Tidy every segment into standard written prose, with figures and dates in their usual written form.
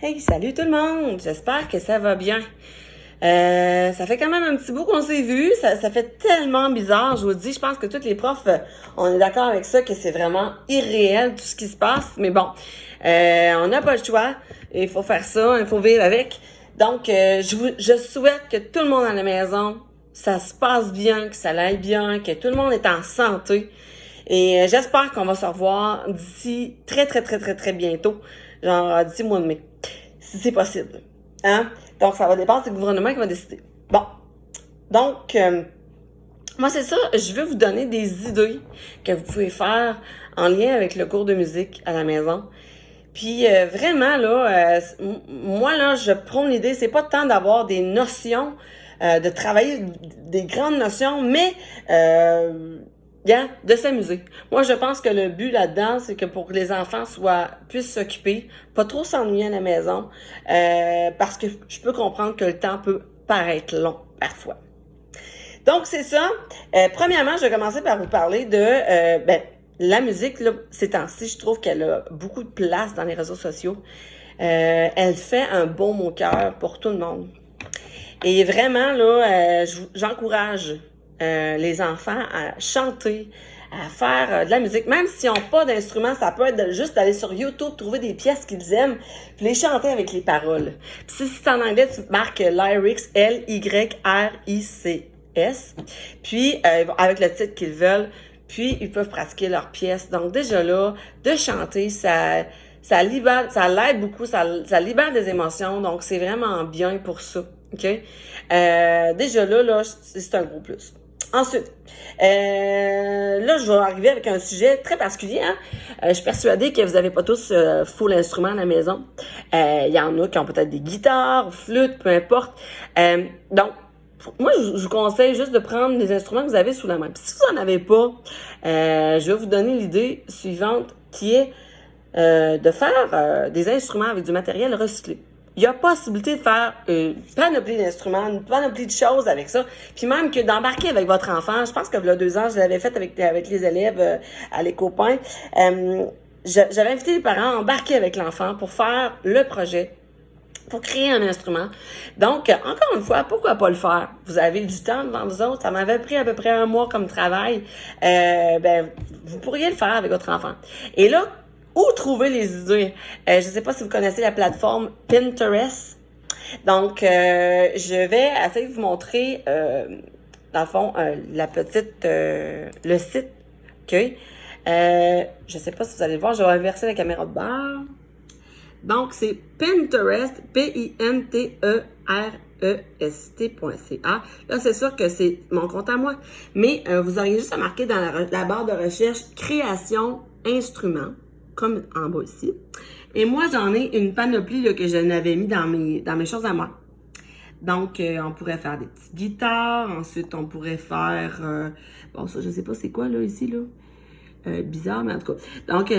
Hey, salut tout le monde! J'espère que ça va bien. Ça fait quand même un petit bout qu'on s'est vu. Ça fait tellement bizarre, je vous dis. Je pense que tous les profs, on est d'accord avec ça, que c'est vraiment irréel tout ce qui se passe. Mais bon, on n'a pas le choix. Il faut faire ça, il faut vivre avec. Donc, je souhaite que tout le monde à la maison, ça se passe bien, que ça aille bien, que tout le monde est en santé. Et j'espère qu'on va se revoir d'ici très, très, très, très, très bientôt. Genre d'ici le mois de mai. Si c'est possible. Hein? Donc, ça va dépendre, c'est le gouvernement qui va décider. Bon. Donc, moi, c'est ça. Je veux vous donner des idées que vous pouvez faire en lien avec le cours de musique à la maison. Puis, vraiment, là, moi, là, je prône l'idée, c'est pas tant d'avoir des notions, de travailler des grandes notions, mais de s'amuser. Moi, je pense que le but là-dedans, c'est que pour que les enfants puissent s'occuper, pas trop s'ennuyer à la maison, parce que je peux comprendre que le temps peut paraître long parfois. Donc, c'est ça. Premièrement, je vais commencer par vous parler de la musique. Là, ces temps-ci, je trouve qu'elle a beaucoup de place dans les réseaux sociaux. Elle fait un baume au cœur pour tout le monde. Et vraiment, là, j'encourage les enfants à chanter, à faire de la musique. Même s'ils n'ont pas d'instrument, ça peut être juste d'aller sur YouTube, trouver des pièces qu'ils aiment, puis les chanter avec les paroles. Puis si c'est en anglais, tu marques lyrics, Lyrics, puis avec le titre qu'ils veulent, puis ils peuvent pratiquer leurs pièces. Donc déjà là, de chanter, ça libère, ça l'aide beaucoup, ça libère des émotions, donc c'est vraiment bien pour ça. OK? Déjà là, c'est un gros plus. Ensuite, là, je vais arriver avec un sujet très particulier. Hein? Je suis persuadée que vous n'avez pas tous full instrument à la maison. Il y en a qui ont peut-être des guitares, flûtes, peu importe. Donc, moi, je vous conseille juste de prendre les instruments que vous avez sous la main. Puis si vous n'en avez pas, je vais vous donner l'idée suivante qui est de faire des instruments avec du matériel recyclé. Il y a possibilité de faire une panoplie d'instruments, une panoplie de choses avec ça. Puis même que d'embarquer avec votre enfant, je pense que il y a 2 ans, je l'avais fait avec les élèves à l'Écopain. J'avais invité les parents à embarquer avec l'enfant pour faire le projet, pour créer un instrument. Donc, encore une fois, pourquoi pas le faire? Vous avez du temps devant vous autres. Ça m'avait pris à peu près 1 mois comme travail. Vous pourriez le faire avec votre enfant. Et là, où trouver les idées? Je ne sais pas si vous connaissez la plateforme Pinterest. Donc, je vais essayer de vous montrer, dans le fond, le site. OK? Je ne sais pas si vous allez le voir. Je vais inverser la caméra de bord. Donc, c'est Pinterest, Pinterest.ca. Là, c'est sûr que c'est mon compte à moi. Mais vous auriez juste à marquer dans la barre de recherche « Création instruments », comme en bas ici. Et moi, j'en ai une panoplie là, que je n'avais mis dans mes choses à moi. Donc, on pourrait faire des petites guitares. Ensuite, on pourrait faire... bon, ça, je sais pas c'est quoi, là, ici, là. Bizarre, mais en tout cas. Donc,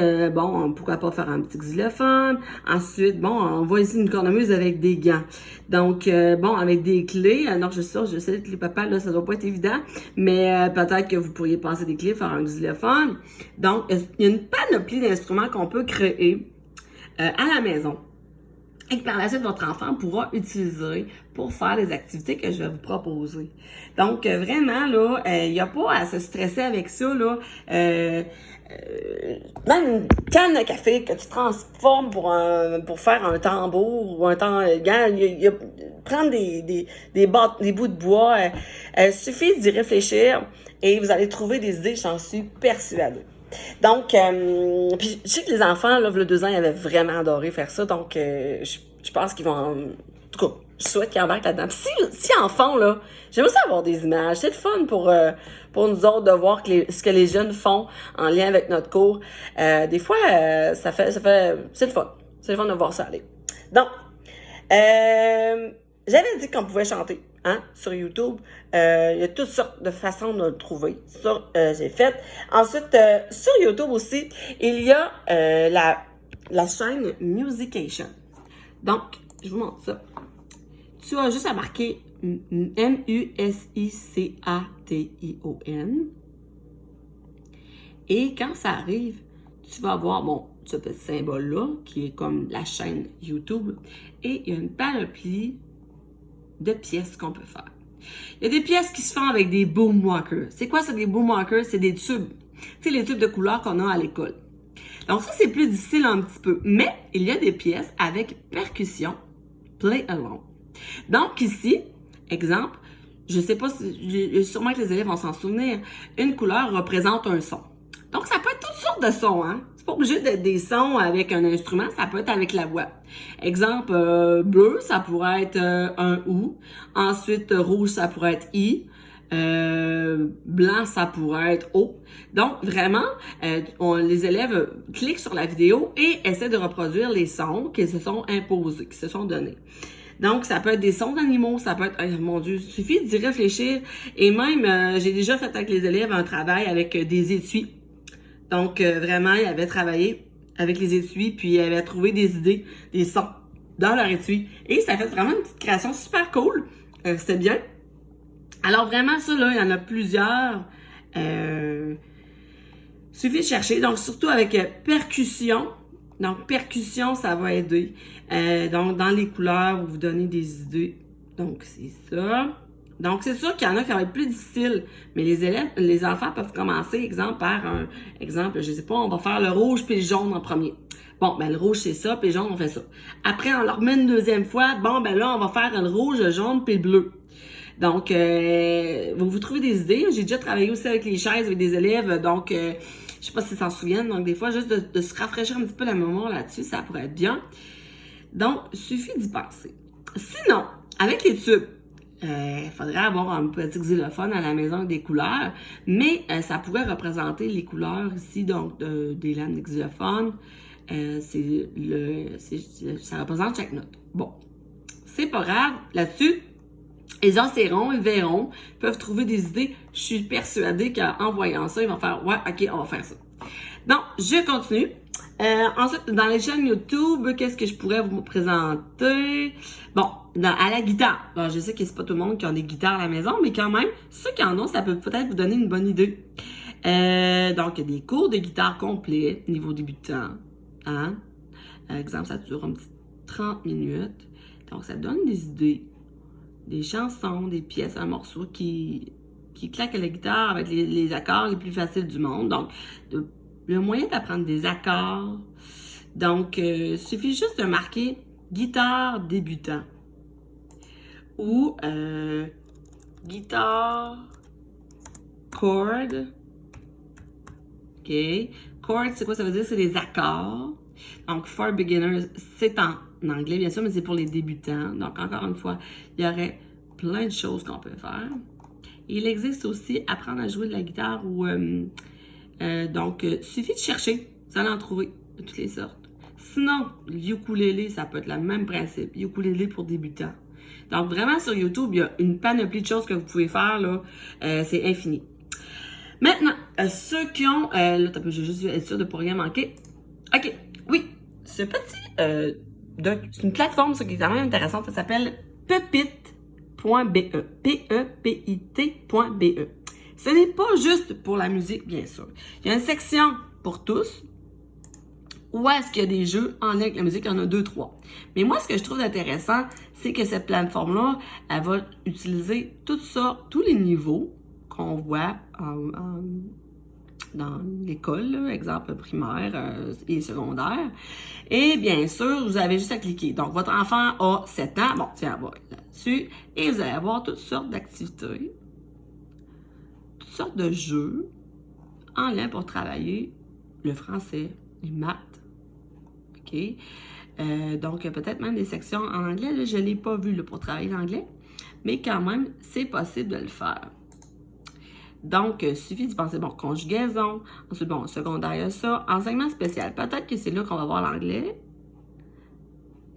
pourquoi pas faire un petit xylophone. Ensuite, on voit ici une cornemuse avec des gants. Donc, avec des clés. Alors, je sais que les papas, là, ça doit pas être évident, mais peut-être que vous pourriez passer des clés, faire un xylophone. Donc, il y a une panoplie d'instruments qu'on peut créer à la maison. Et que par la suite, votre enfant pourra utiliser pour faire les activités que je vais vous proposer. Donc, vraiment, là, il n'y a pas à se stresser avec ça, là. Même une canne de café que tu transformes pour faire un tambour ou un prendre des bouts de bois, il suffit d'y réfléchir et vous allez trouver des idées, j'en suis persuadée. Donc, puis je sais que les enfants, là, il y a 2 ans, ils avaient vraiment adoré faire ça. Donc, je pense qu'ils vont... En tout cas, je souhaite qu'ils embarquent là-dedans. Puis si en font, là, j'aime aussi avoir des images. C'est le fun pour nous autres de voir ce que les jeunes font en lien avec notre cours. Des fois, c'est le fun. C'est le fun de voir ça aller. Donc, j'avais dit qu'on pouvait chanter sur YouTube. Il y a toutes sortes de façons de le trouver. Ça, j'ai fait. Ensuite, sur YouTube aussi, il y a la chaîne Musication. Donc, je vous montre ça. Tu as juste à marquer Musication. Et quand ça arrive, tu vas voir, ce petit symbole-là, qui est comme la chaîne YouTube, et il y a une panoplie de pièces qu'on peut faire. Il y a des pièces qui se font avec des boom walkers. C'est quoi ça, des boom walkers? C'est des tubes. Tu sais, les tubes de couleur qu'on a à l'école. Donc ça, c'est plus difficile un petit peu. Mais il y a des pièces avec percussion, play along. Donc ici, exemple, je sais pas si, sûrement que les élèves vont s'en souvenir, une couleur représente un son. Donc ça peut être toutes sortes de sons, hein. C'est pas obligé d'être des sons avec un instrument, ça peut être avec la voix. Exemple, bleu, ça pourrait être un OU. Ensuite, rouge, ça pourrait être I. Blanc, ça pourrait être O. Donc, vraiment, les élèves cliquent sur la vidéo et essaient de reproduire les sons qui se sont imposés, qui se sont donnés. Donc, ça peut être des sons d'animaux, ça peut être, mon Dieu, il suffit d'y réfléchir. Et même, j'ai déjà fait avec les élèves un travail avec des étuis. Donc, vraiment, ils avaient travaillé avec les étuis, puis ils avaient trouvé des idées, des sons dans leur étui. Et ça fait vraiment une petite création super cool. C'était bien. Alors, vraiment, ça, là, il y en a plusieurs. Suffit de chercher. Donc, surtout avec percussion. Donc, percussion, ça va aider. Donc, dans les couleurs, vous vous donnez des idées. Donc, c'est ça. Donc, c'est sûr qu'il y en a qui vont être plus difficiles, mais les élèves, les enfants peuvent commencer, exemple, par un exemple, je sais pas, on va faire le rouge puis le jaune en premier. Bon, ben le rouge, c'est ça, puis le jaune, on fait ça. Après, on leur met une deuxième fois, bon, ben là, on va faire le rouge, le jaune puis le bleu. Donc, vous trouvez des idées. J'ai déjà travaillé aussi avec les chaises, avec des élèves, donc, je sais pas s'ils s'en souviennent, donc des fois, juste de se rafraîchir un petit peu la mémoire là-dessus, ça pourrait être bien. Donc, il suffit d'y penser. Sinon, avec les tubes, il faudrait avoir un petit xylophone à la maison avec des couleurs, mais ça pourrait représenter les couleurs ici, donc des lames de xylophone. Ça représente chaque note. Bon, c'est pas grave. Là-dessus, les enseignants, ils verront, ils peuvent trouver des idées. Je suis persuadée qu'en voyant ça, ils vont faire « Ouais, OK, on va faire ça. » Donc, je continue. Ensuite, dans les chaînes YouTube, qu'est-ce que je pourrais vous présenter? Bon, à la guitare. Bon, je sais que c'est pas tout le monde qui a des guitares à la maison, mais quand même, ceux qui en ont, ça peut peut-être vous donner une bonne idée. Donc, il y a des cours de guitare complets, niveau débutant. Hein? Par exemple, ça dure un petit 30 minutes. Donc, ça donne des idées, des chansons, des pièces, un morceau qui claque à la guitare avec les accords les plus faciles du monde. Donc, le moyen d'apprendre des accords. Donc, il suffit juste de marquer guitare débutant ou guitare chord. OK. Chord, c'est quoi ça veut dire? C'est les accords. Donc, for beginners, c'est en anglais, bien sûr, mais c'est pour les débutants. Donc, encore une fois, il y aurait plein de choses qu'on peut faire. Il existe aussi apprendre à jouer de la guitare ou... donc, suffit de chercher. Vous allez en trouver de toutes les sortes. Sinon, l'ukulélé, ça peut être le même principe. Ukulélé pour débutants. Donc, vraiment, sur YouTube, il y a une panoplie de choses que vous pouvez faire, là. C'est infini. Maintenant, ceux qui ont... là, je vais juste être sûr de ne pas rien manquer. OK. Oui. Ce petit... c'est une plateforme, ça, qui est quand même intéressante. Ça s'appelle pepite.be. P-E-P-I-T.be. Ce n'est pas juste pour la musique, bien sûr. Il y a une section pour tous. Où est-ce qu'il y a des jeux en lien avec la musique? Il y en a 2, 3. Mais moi, ce que je trouve intéressant, c'est que cette plateforme-là, elle va utiliser tout ça, tous les niveaux qu'on voit dans l'école, exemple primaire et secondaire. Et bien sûr, vous avez juste à cliquer. Donc, votre enfant a 7 ans. Bon, tiens, on va là-dessus. Et vous allez avoir toutes sortes d'activités, toutes sortes de jeux en lien pour travailler le français, les maths. OK? Donc, peut-être même des sections en anglais. Là, je ne l'ai pas vu là, pour travailler l'anglais, mais quand même, c'est possible de le faire. Donc, il suffit d'y penser, bon, conjugaison, ensuite, bon, secondaire, il y a ça, enseignement spécial. Peut-être que c'est là qu'on va voir l'anglais.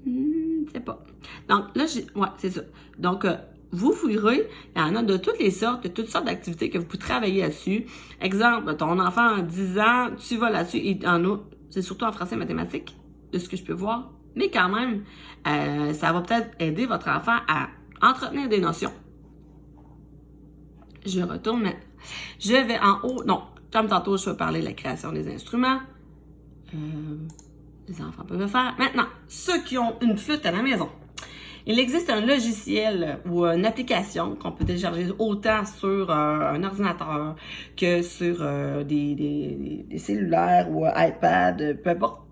Je sais pas. Donc, là, ouais, c'est ça. Donc, vous fouillerez, il y en a de toutes les sortes, de toutes sortes d'activités que vous pouvez travailler là-dessus. Exemple, ton enfant a 10 ans, tu vas là-dessus, il en a, c'est surtout en français et mathématiques, de ce que je peux voir. Mais quand même, ça va peut-être aider votre enfant à entretenir des notions. Je retourne maintenant. Je vais en haut. Non, comme tantôt, je vais parler de la création des instruments. les enfants peuvent le faire. Maintenant, ceux qui ont une flûte à la maison, il existe un logiciel ou une application qu'on peut télécharger autant sur un ordinateur que sur des cellulaires ou iPad, peu importe.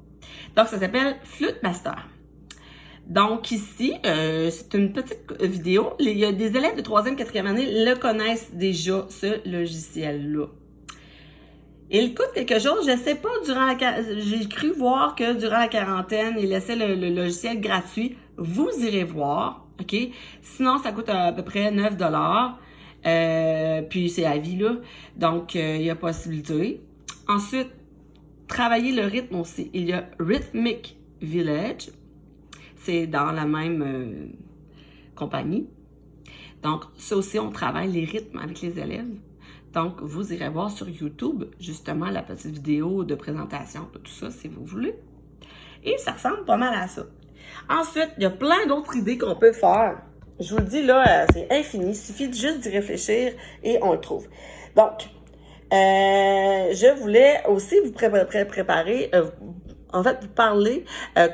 Donc, ça s'appelle Flûte Master. Donc ici, c'est une petite vidéo. Il y a des élèves de 3e, 4e année le connaissent déjà, ce logiciel-là. Il coûte quelque chose, je sais pas, j'ai cru voir que durant la quarantaine, il laissait le logiciel gratuit. Vous irez voir, OK? Sinon, ça coûte à peu près 9 $. Puis c'est à vie, là. Donc, il y a possibilité. Ensuite, travailler le rythme aussi. Il y a Rhythmic Village. C'est dans la même compagnie. Donc, ça aussi, on travaille les rythmes avec les élèves. Donc, vous irez voir sur YouTube, justement, la petite vidéo de présentation de tout ça, si vous voulez. Et ça ressemble pas mal à ça. Ensuite, il y a plein d'autres idées qu'on peut faire. Je vous le dis, là, c'est infini. Il suffit juste d'y réfléchir et on le trouve. Donc, je voulais aussi vous préparer... en fait, vous parler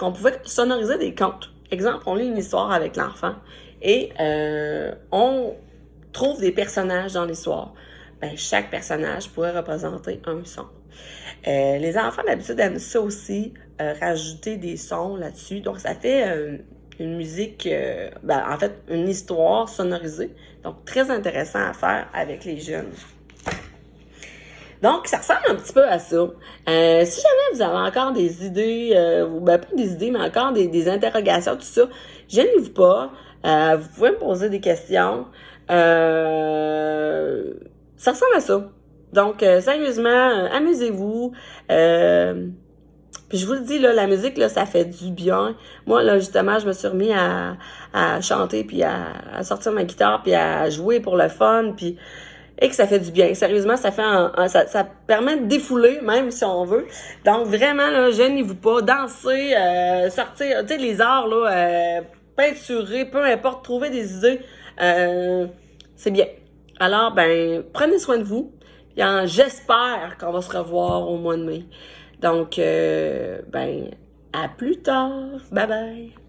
qu'on pouvait sonoriser des contes. Exemple, on lit une histoire avec l'enfant et on trouve des personnages dans l'histoire. Ben, chaque personnage pourrait représenter un son. Les enfants, d'habitude, aiment ça aussi, rajouter des sons là-dessus. Donc, ça fait une musique, en fait, une histoire sonorisée. Donc, très intéressant à faire avec les jeunes. Donc, ça ressemble un petit peu à ça. Si jamais vous avez encore des idées, ou pas des idées, mais encore des interrogations, tout ça, gênez-vous pas. Vous pouvez me poser des questions. Ça ressemble à ça. Donc, sérieusement, amusez-vous. Puis je vous le dis, là, la musique, là, ça fait du bien. Moi, là, justement, je me suis remis à chanter, puis à sortir ma guitare, puis à jouer pour le fun, puis... Et que ça fait du bien. Sérieusement, ça fait ça permet de défouler, même si on veut. Donc, vraiment, là, gênez-vous pas. Danser, sortir, tu sais, les arts, là, peinturer, peu importe, trouver des idées, c'est bien. Alors, ben, prenez soin de vous. Puis, j'espère qu'on va se revoir au mois de mai. Donc, ben, à plus tard. Bye bye.